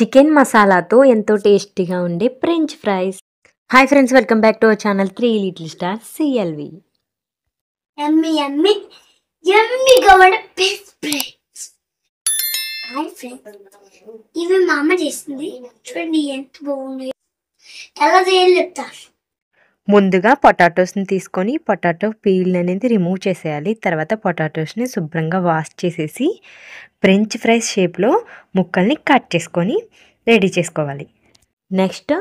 Chicken మసాలాతో ఎంతో టేస్టీగా ఉండే French fries. Hi friends, welcome back to our channel 3 little stars CLV. యమ్మీ యమ్మీ యమ్మీగా ఉండే బెస్ట్ ఫ్రెండ్స్. హాయ్ ఫ్రెండ్స్, ఇవి మా అమ్మ చేసింది. చూడండి ఎంత బాగుంది. ఎలా చేయాలి చెప్తా. ముందుగా పొటాటోస్ని తీసుకొని పొటాటో పీల్ అనేది రిమూవ్ చేసేయాలి. తర్వాత పొటాటోస్ని శుభ్రంగా వాష్ చేసేసి ఫ్రెంచ్ ఫ్రైస్ షేప్లో ముక్కల్ని కట్ చేసుకొని రెడీ చేసుకోవాలి. నెక్స్ట్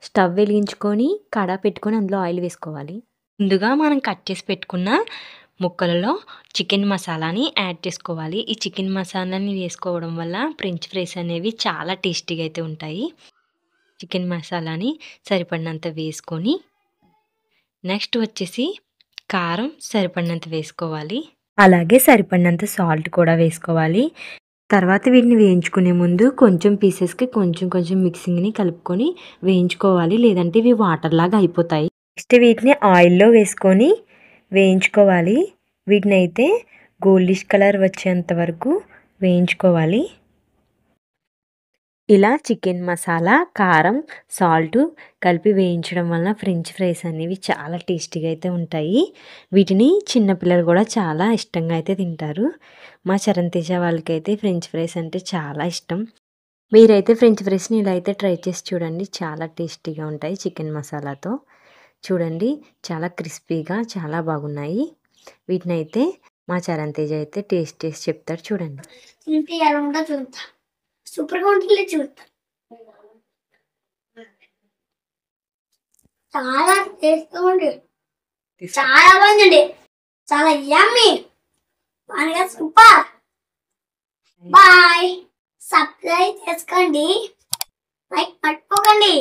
స్టవ్ వెలిగించుకొని కడా పెట్టుకొని అందులో ఆయిల్ వేసుకోవాలి. ముందుగా మనం కట్ చేసి పెట్టుకున్న ముక్కలలో చికెన్ మసాలాని యాడ్ చేసుకోవాలి. ఈ చికెన్ మసాలాని వేసుకోవడం వల్ల ఫ్రెంచ్ ఫ్రైస్ అనేవి చాలా టేస్టీగా అయితే ఉంటాయి. చికెన్ మసాలాని సరిపడినంత వేసుకొని నెక్స్ట్ వచ్చేసి కారం సరిపడినంత వేసుకోవాలి. అలాగే సరిపడినంత సాల్ట్ కూడా వేసుకోవాలి. తర్వాత వీటిని వేయించుకునే ముందు కొంచెం పీసెస్కి కొంచెం మిక్సింగ్ని కలుపుకొని వేయించుకోవాలి, లేదంటే ఇవి వాటర్ లాగా అయిపోతాయి. నెక్స్ట్ వీటిని ఆయిల్లో వేసుకొని వేయించుకోవాలి. వీటిని అయితే గోల్డిష్ కలర్ వచ్చేంత వరకు వేయించుకోవాలి. ఇలా చికెన్ మసాలా, కారం, సాల్ట్ కలిపి వేయించడం వల్ల ఫ్రెంచ్ ఫ్రైస్ అనేవి చాలా టేస్టీగా అయితే ఉంటాయి. వీటిని చిన్నపిల్లలు కూడా చాలా ఇష్టంగా అయితే తింటారు. మా చరణ్ తేజ వాళ్ళకైతే ఫ్రెంచ్ ఫ్రైస్ అంటే చాలా ఇష్టం. మీరైతే ఫ్రెంచ్ ఫ్రైస్ని ఇలా అయితే ట్రై చేసి చూడండి, చాలా టేస్టీగా ఉంటాయి. చికెన్ మసాలాతో చూడండి, చాలా క్రిస్పీగా చాలా బాగున్నాయి. వీటిని అయితే మా చరణ్ తేజ అయితే టేస్ట్ చేసి చెప్తారు. చూడండి, తింటే ఎలా ఉంటుందో చూద్దాం. సూపర్గా ఉంటుంది, చూద్దాం. చాలా టేస్ట్గా ఉంది, చాలా బాగుందండి, చాలా యమ్మీ, బాగా సూపర్. బాయ్, సబ్స్క్రైబ్ చేసుకోండి, లైక్ మర్చిపోకండి.